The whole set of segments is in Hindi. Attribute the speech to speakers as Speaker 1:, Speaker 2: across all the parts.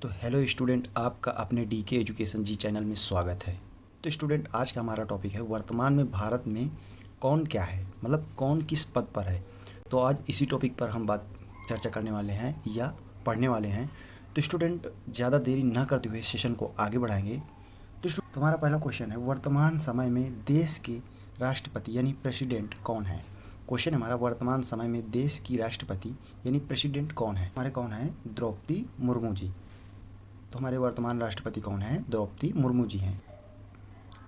Speaker 1: तो हेलो स्टूडेंट, आपका अपने डीके एजुकेशन जी चैनल में स्वागत है। तो स्टूडेंट, आज का हमारा टॉपिक है वर्तमान में भारत में कौन क्या है, मतलब कौन किस पद पर है। तो आज इसी टॉपिक पर हम बात चर्चा करने वाले हैं या पढ़ने वाले हैं। तो स्टूडेंट, ज़्यादा देरी ना करते हुए सेशन को आगे बढ़ाएंगे। तो तुम्हारा पहला क्वेश्चन है, वर्तमान समय में देश के राष्ट्रपति यानी प्रेसिडेंट कौन है। क्वेश्चन हमारा, वर्तमान समय में देश की राष्ट्रपति यानी प्रेसिडेंट कौन है। हमारे कौन है? द्रौपदी मुर्मू जी। तो हमारे वर्तमान राष्ट्रपति कौन है? द्रौपदी मुर्मू जी हैं।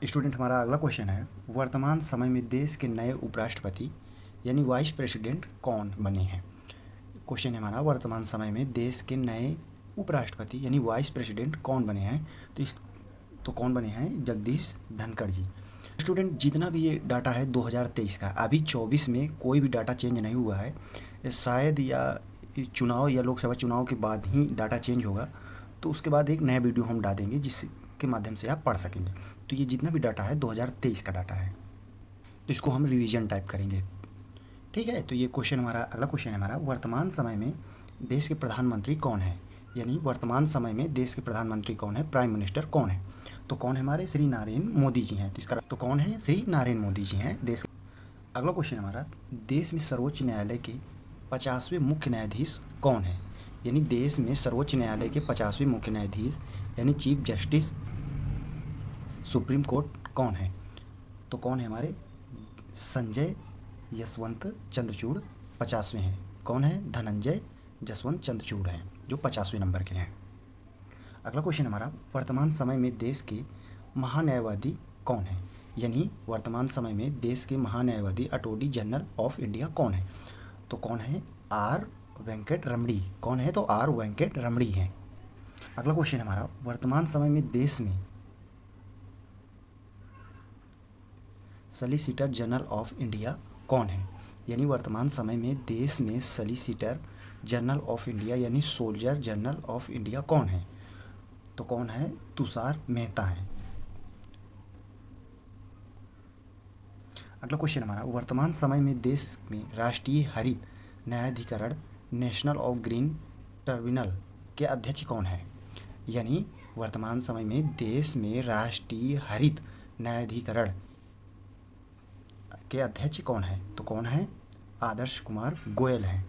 Speaker 1: स्टूडेंट, हमारा अगला क्वेश्चन है, वर्तमान समय में देश के नए उपराष्ट्रपति यानी वाइस प्रेसिडेंट कौन बने हैं। क्वेश्चन है हमारा, वर्तमान समय में देश के नए उपराष्ट्रपति यानी वाइस प्रेसिडेंट कौन बने हैं। तो कौन बने हैं? जगदीश धनखड़ जी। स्टूडेंट, जितना भी ये डाटा है 2023 का, अभी 24 में कोई भी डाटा चेंज नहीं हुआ है। शायद या चुनाव या लोकसभा चुनाव के बाद ही डाटा चेंज होगा। तो उसके बाद एक नया वीडियो हम डाल देंगे जिसके माध्यम से आप पढ़ सकेंगे। तो ये जितना भी डाटा है 2023 का डाटा है, तो इसको हम रिवीजन टाइप करेंगे। ठीक है। तो ये क्वेश्चन हमारा, अगला क्वेश्चन है हमारा, वर्तमान समय में देश के प्रधानमंत्री कौन है। यानी वर्तमान समय में देश के प्रधानमंत्री कौन है, प्राइम मिनिस्टर कौन है। तो कौन है? हमारे श्री नरेंद्र मोदी जी हैं। तो इसका तो कौन है? श्री नरेंद्र मोदी जी हैं देश। अगला क्वेश्चन हमारा, देश में सर्वोच्च न्यायालय के 50वें मुख्य न्यायाधीश कौन है। यानी देश में सर्वोच्च न्यायालय के 50वें मुख्य न्यायाधीश यानी चीफ जस्टिस सुप्रीम कोर्ट कौन है। तो कौन है? हमारे संजय यशवंत चंद्रचूड़ 50वें हैं। कौन है? धनंजय जसवंत चंद्रचूड़ हैं जो 50वें नंबर के हैं। अगला क्वेश्चन हमारा, वर्तमान समय में देश के महान्यायवादी कौन है। यानी वर्तमान समय में देश के महान्यायवादी अटॉर्नी जनरल ऑफ इंडिया कौन है। तो कौन है? आर वेंकट रमणी। कौन है? तो आर वेंकट रमणी हैं। अगला क्वेश्चन हमारा, वर्तमान समय में देश में सॉलिसिटर जनरल ऑफ इंडिया कौन है। यानी वर्तमान समय में देश में सॉलिसिटर जनरल ऑफ इंडिया यानी सोल्जर जनरल ऑफ इंडिया कौन है। तो कौन है? तुषार मेहता हैं। अगला क्वेश्चन हमारा, वर्तमान समय में देश में राष्ट्रीय हरित न्यायाधिकरण नेशनल ऑफ ग्रीन ट्रिब्यूनल के अध्यक्ष कौन है। यानी वर्तमान समय में देश में राष्ट्रीय हरित न्यायाधिकरण के अध्यक्ष कौन है। तो कौन है? आदर्श कुमार गोयल हैं।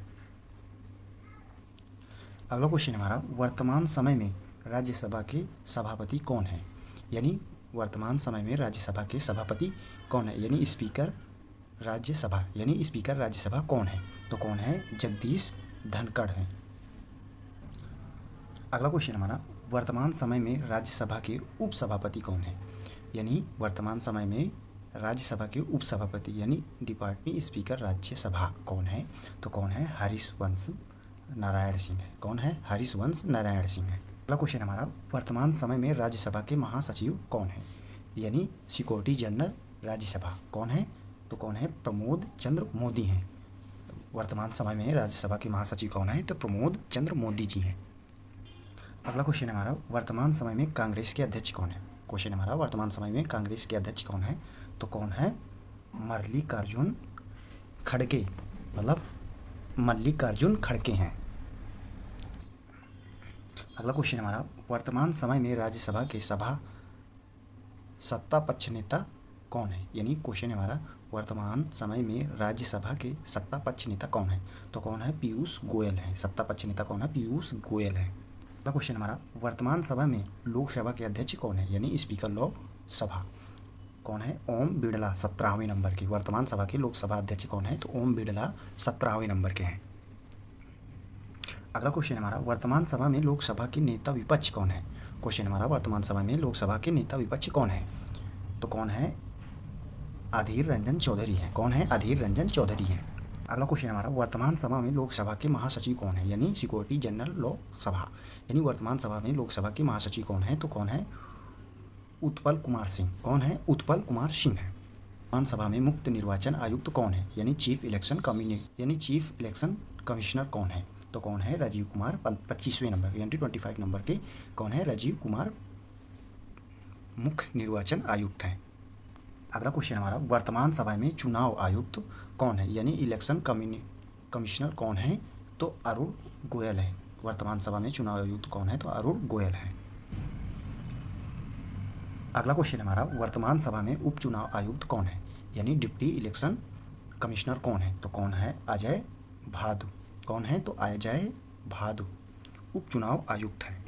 Speaker 1: अगला क्वेश्चन हमारा, वर्तमान समय में राज्यसभा के सभापति कौन है। यानी वर्तमान समय में राज्यसभा के सभापति कौन है। यानी स्पीकर राज्यसभा यानी स्पीकर राज्यसभा कौन है। तो कौन है? जगदीश धनखड़ हैं। अगला क्वेश्चन हमारा, वर्तमान समय में राज्यसभा के उपसभापति कौन है। यानी वर्तमान समय में राज्यसभा के उपसभापति यानी डिपार्टमेंट स्पीकर राज्यसभा कौन है। तो कौन है? हरिवंश नारायण सिंह है। कौन है? हरिवंश नारायण सिंह है। अगला क्वेश्चन हमारा, वर्तमान समय में राज्यसभा के महासचिव कौन है। यानी सिक्योरिटी जनरल राज्यसभा कौन है। तो कौन है? प्रमोद चंद्र मोदी हैं। वर्तमान समय में राज्यसभा के महासचिव कौन है। तो प्रमोद चंद्र मोदी जी हैं। अगला क्वेश्चन है हमारा, वर्तमान समय में कांग्रेस के अध्यक्ष कौन है। क्वेश्चन हमारा, वर्तमान समय में कांग्रेस के अध्यक्ष कौन है। तो कौन है? मल्लिकार्जुन खड़गे, मतलब मल्लिकार्जुन खड़गे हैं। अगला क्वेश्चन हमारा, वर्तमान समय में राज्यसभा के सत्ता पक्ष नेता कौन है। यानी क्वेश्चन हमारा, वर्तमान समय में राज्यसभा के सत्ता पक्ष नेता कौन है। तो कौन है? पीयूष गोयल है। सत्ता पक्ष नेता कौन है? पीयूष गोयल है। अगला क्वेश्चन हमारा, वर्तमान सभा में लोकसभा के अध्यक्ष कौन है। यानी स्पीकर लोकसभा कौन है? ओम बिड़ला 17वें नंबर के। वर्तमान सभा के लोकसभा अध्यक्ष कौन है। तो ओम बिड़ला 17वें नंबर के हैं। अगला क्वेश्चन हमारा, वर्तमान सभा में लोकसभा के नेता विपक्ष कौन है। क्वेश्चन हमारा, वर्तमान सभा में लोकसभा के नेता विपक्ष कौन है। तो कौन है? अधीर रंजन चौधरी हैं। कौन है? अधीर रंजन चौधरी हैं। अगला क्वेश्चन हमारा, वर्तमान सभा में लोकसभा के महासचिव कौन है। यानी सिक्योरिटी जनरल लोकसभा यानी वर्तमान सभा में लोकसभा के महासचिव कौन है। तो कौन है? उत्पल कुमार सिंह। कौन है? उत्पल कुमार सिंह है। वर्तमान सभा में मुख्य निर्वाचन आयुक्त कौन है। यानी चीफ इलेक्शन कमिश्नर कौन है। तो कौन है? राजीव कुमार 25वें नंबर यानी 25 नंबर के कौन है? राजीव कुमार मुख्य निर्वाचन आयुक्त हैं। अगला क्वेश्चन हमारा, वर्तमान सभा में चुनाव आयुक्त कौन है। यानी इलेक्शन कमिश्नर कौन है। तो अरुण गोयल है। वर्तमान सभा में चुनाव आयुक्त कौन है? तो अरुण गोयल है। अगला क्वेश्चन हमारा, वर्तमान सभा में उपचुनाव आयुक्त कौन है? यानी डिप्टी इलेक्शन कमिश्नर कौन है? तो कौन है? अजय भादु। कौन है? तो अजय भादु उपचुनाव आयुक्त है।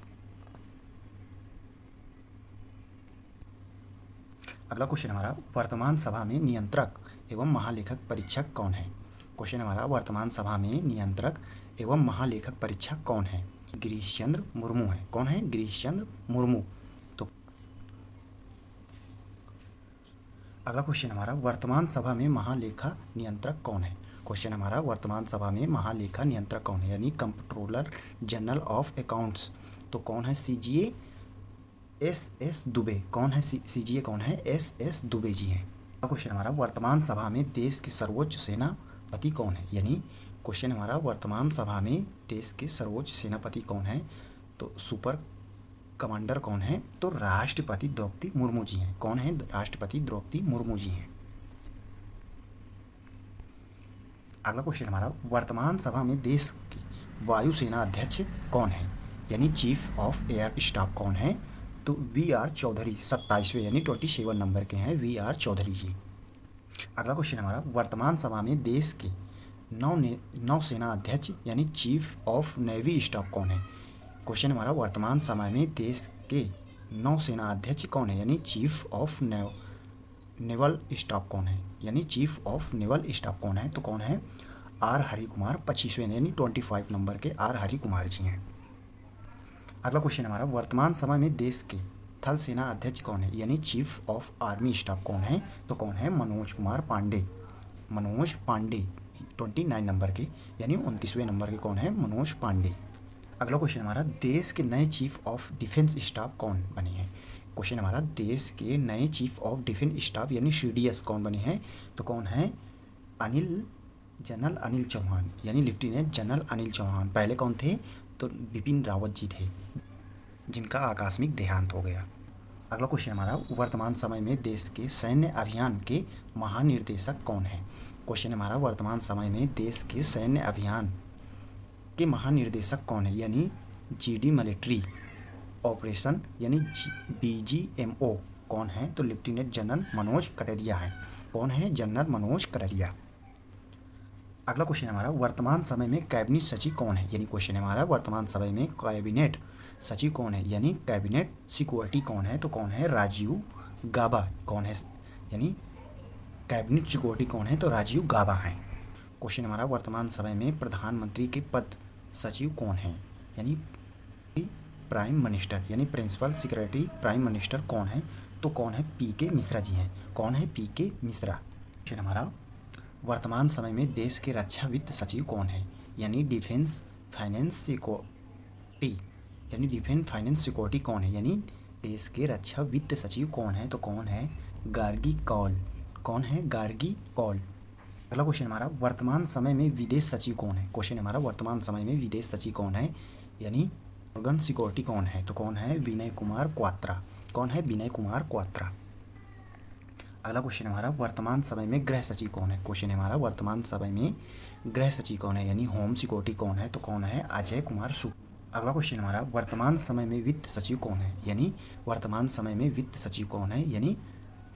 Speaker 1: अगला क्वेश्चन हमारा, वर्तमान सभा में नियंत्रक एवं महालेखक परीक्षक कौन है? क्वेश्चन हमारा, वर्तमान सभा में नियंत्रक एवं महालेखक परीक्षक कौन है? गिरीश चंद्र मुर्मू है। कौन है? गिरीश चंद्र मुर्मू। तो अगला क्वेश्चन हमारा, वर्तमान सभा में महालेखा नियंत्रक कौन है? क्वेश्चन हमारा, वर्तमान सभा में महालेखा नियंत्रक कौन है? यानी कंट्रोलर जनरल ऑफ अकाउंट्स। तो कौन है? CGA S Dubey. कौन है? सीजीए कौन है? एस दुबे जी हैं। क्वेश्चन हमारा, वर्तमान सभा में देश के सर्वोच्च सेनापति कौन है? यानी क्वेश्चन हमारा, वर्तमान सभा में देश के सर्वोच्च सेनापति कौन है? तो सुपर कमांडर कौन है? तो राष्ट्रपति द्रौपदी मुर्मू जी हैं। कौन है? राष्ट्रपति द्रौपदी मुर्मू जी हैं। अगला क्वेश्चन हमारा, वर्तमान सभा में देश की वायुसेना अध्यक्ष कौन है? यानी चीफ ऑफ एयर स्टाफ कौन है? तो वी.आर. चौधरी 27वें यानी 27 नंबर के हैं वी.आर. चौधरी जी। अगला क्वेश्चन हमारा, वर्तमान सभा में देश के नौसेना अध्यक्ष यानी चीफ ऑफ नेवी स्टाफ कौन है? क्वेश्चन हमारा, वर्तमान समय में देश के नौसेना अध्यक्ष कौन है? यानी चीफ ऑफ नेवल स्टाफ कौन है? यानी चीफ ऑफ नेवल स्टाफ कौन है? तो कौन है? आर हरि कुमार 25वें यानी 25 नंबर के आर हरि कुमार जी हैं। अगला क्वेश्चन हमारा, वर्तमान समय में देश के थल सेना अध्यक्ष कौन है? यानी चीफ ऑफ आर्मी स्टाफ कौन है? तो कौन है? मनोज कुमार पांडे। मनोज पांडे 29 नंबर के यानी 29वें नंबर के कौन है? मनोज पांडे। अगला क्वेश्चन हमारा, देश के नए चीफ ऑफ डिफेंस स्टाफ कौन बने हैं? क्वेश्चन हमारा, देश के नए चीफ ऑफ डिफेंस स्टाफ यानी सीडीएस कौन बने हैं? तो कौन है? जनरल अनिल चौहान यानी लेफ्टिनेंट जनरल अनिल चौहान। पहले कौन थे? तो बिपिन रावत जी थे, जिनका आकस्मिक देहांत हो गया। अगला क्वेश्चन हमारा, वर्तमान समय में देश के सैन्य अभियान के महानिर्देशक कौन है? क्वेश्चन हमारा, वर्तमान समय में देश के सैन्य अभियान के महानिर्देशक कौन है? यानी जीडी मिलिट्री ऑपरेशन यानी बीजीएमओ कौन है? तो लेफ्टिनेंट जनरल मनोज कटारिया है। कौन है? जनरल मनोज कटारिया। अगला क्वेश्चन हमारा, वर्तमान समय में कैबिनेट सचिव कौन है? यानी क्वेश्चन हमारा, वर्तमान समय में कैबिनेट सचिव कौन है? यानी कैबिनेट सिक्योरिटी कौन है? तो कौन है? राजीव गाबा। कौन है? यानी कैबिनेट सिक्योरिटी कौन है? तो राजीव गाबा हैं। क्वेश्चन हमारा, वर्तमान समय में प्रधानमंत्री के पद सचिव कौन है? यानी प्राइम मिनिस्टर यानी प्रिंसिपल सेक्रेटरी प्राइम मिनिस्टर कौन है? तो कौन है? पीके मिश्रा जी हैं। कौन है? पीके मिश्रा। क्वेश्चन हमारा, वर्तमान समय में देश के रक्षा वित्त सचिव कौन है? यानी डिफेंस फाइनेंस सिक्योरिटी यानी डिफेंस फाइनेंस सिक्योरिटी कौन है? यानी देश के रक्षा वित्त सचिव कौन है? तो कौन है? गार्गी कौल। कौन है? गार्गी कौल। अगला क्वेश्चन हमारा, वर्तमान समय में विदेश सचिव कौन है? क्वेश्चन हमारा, वर्तमान समय में विदेश सचिव कौन है? यानी ऑर्गन सिक्योरिटी कौन है? तो कौन है? विनय कुमार क्वात्रा। कौन है? विनय कुमार क्वात्रा। अगला क्वेश्चन हमारा, वर्तमान समय में गृह सचिव कौन है? क्वेश्चन हमारा, वर्तमान समय में गृह सचिव कौन है? यानी होम सिक्योरिटी कौन है? तो कौन है? अजय कुमार शुक्ल। अगला क्वेश्चन हमारा, वर्तमान समय में वित्त सचिव कौन है? यानी वर्तमान समय में वित्त सचिव कौन है? यानी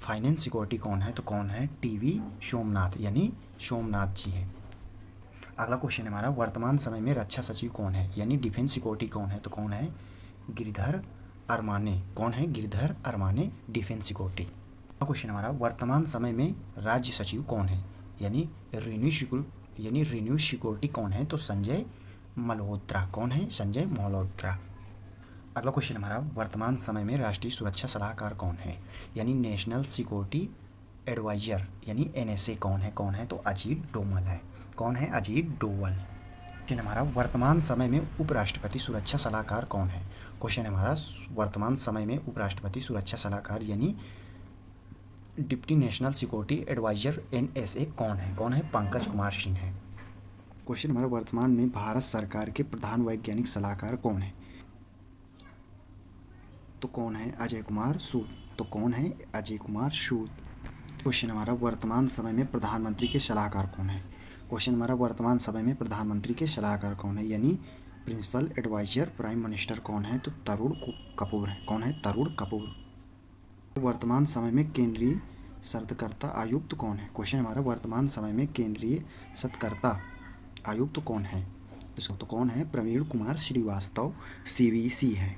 Speaker 1: फाइनेंस सिक्योरिटी कौन है? तो कौन है? टीवी सोमनाथ यानी सोमनाथ जी हैं। अगला क्वेश्चन हमारा, वर्तमान समय में रक्षा सचिव कौन है? यानी डिफेंस सिक्योरिटी कौन है? तो कौन है? गिरिधर अरमाने। कौन है? Giridhar Aramane defence security. अगला क्वेश्चन हमारा, वर्तमान समय में राज्य सचिव कौन है? यानी रेन्यू सिक्योरिटी कौन है? तो संजय मल्होत्रा। कौन है? संजय मल्होत्रा। अगला क्वेश्चन हमारा, वर्तमान समय में राष्ट्रीय सुरक्षा सलाहकार कौन है? यानी नेशनल सिक्योरिटी एडवाइजर यानी एनएसए कौन है? कौन है? तो अजीत डोवल है। कौन है? अजीत डोवल। क्वेश्चन हमारा, वर्तमान समय में उपराष्ट्रपति सुरक्षा सलाहकार कौन है? क्वेश्चन हमारा, वर्तमान समय में उपराष्ट्रपति सुरक्षा सलाहकार यानी deputy national security advisor NSA कौन है? कौन है? पंकज कुमार सिंह है। क्वेश्चन हमारा, वर्तमान में भारत सरकार के प्रधान वैज्ञानिक सलाहकार कौन है? तो कौन है? अजय कुमार सूद। तो कौन है? अजय कुमार सूद। क्वेश्चन हमारा, वर्तमान समय में प्रधानमंत्री के सलाहकार कौन है? क्वेश्चन हमारा, वर्तमान समय में प्रधानमंत्री के सलाहकार कौन है? यानी प्रिंसिपल एडवाइजर प्राइम मिनिस्टर कौन है? तो तरुण कपूर है। कौन है? तरुण कपूर। वर्तमान समय में केंद्रीय सत्कर्ता आयुक्त कौन है? क्वेश्चन हमारा, वर्तमान समय में केंद्रीय सत्कर्ता आयुक्त कौन है? तो कौन है? प्रवीण कुमार श्रीवास्तव, CVC है।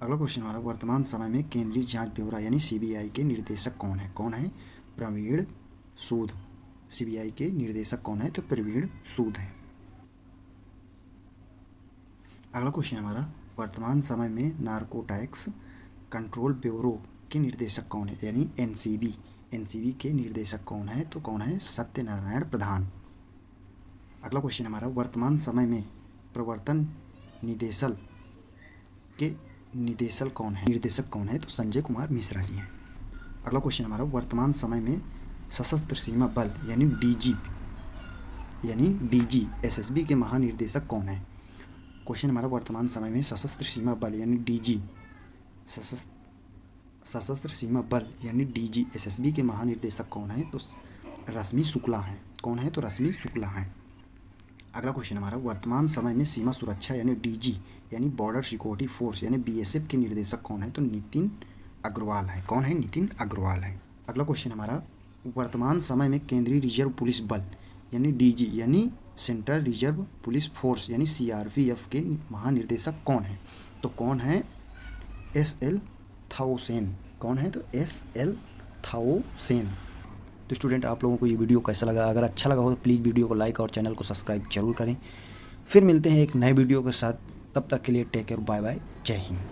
Speaker 1: अगला क्वेश्चन हमारा, वर्तमान समय में केंद्रीय जांच ब्यूरो यानी CBI के निर्देशक कौन है? कौन है? प्रवीण सूद। CBI के निर्देशक कौन है? तो प्रवीण सूद है। अगला क्वेश्चन हमारा, वर्तमान समय में नारकोटिक्स कंट्रोल ब्यूरो के निर्देशक कौन है? यानी NCB के निर्देशक कौन है? तो कौन है? सत्यनारायण प्रधान। अगला क्वेश्चन हमारा, वर्तमान समय में प्रवर्तन निदेशालय के निर्देशक कौन है? तो संजय कुमार मिश्रा जी हैं। अगला क्वेश्चन हमारा, वर्तमान समय में सशस्त्र सीमा बल यानी DG SSB के महानिर्देशक कौन है? क्वेश्चन हमारा, वर्तमान समय में सशस्त्र सीमा बल यानी DG SSB के महानिर्देशक कौन है? तो रश्मि शुक्ला हैं। कौन है? तो रश्मि शुक्ला हैं। अगला क्वेश्चन हमारा, वर्तमान समय में सीमा सुरक्षा यानी DG यानी बॉर्डर सिक्योरिटी फोर्स यानी BSF के निर्देशक कौन है? तो नितिन अग्रवाल है। कौन है? नितिन अग्रवाल है। अगला क्वेश्चन हमारा, वर्तमान समय में केंद्रीय रिजर्व पुलिस बल यानी DG यानी सेंट्रल रिजर्व पुलिस फोर्स यानी CRPF के महानिर्देशक कौन है? तो कौन है? SL थाउसेन। कौन है? तो SL थाउसेन। तो स्टूडेंट, आप लोगों को ये वीडियो कैसा लगा? अगर अच्छा लगा हो तो प्लीज़ वीडियो को लाइक और चैनल को सब्सक्राइब जरूर करें। फिर मिलते हैं एक नए वीडियो के साथ। तब तक के लिए टेक केयर, बाय बाय, जय हिंद।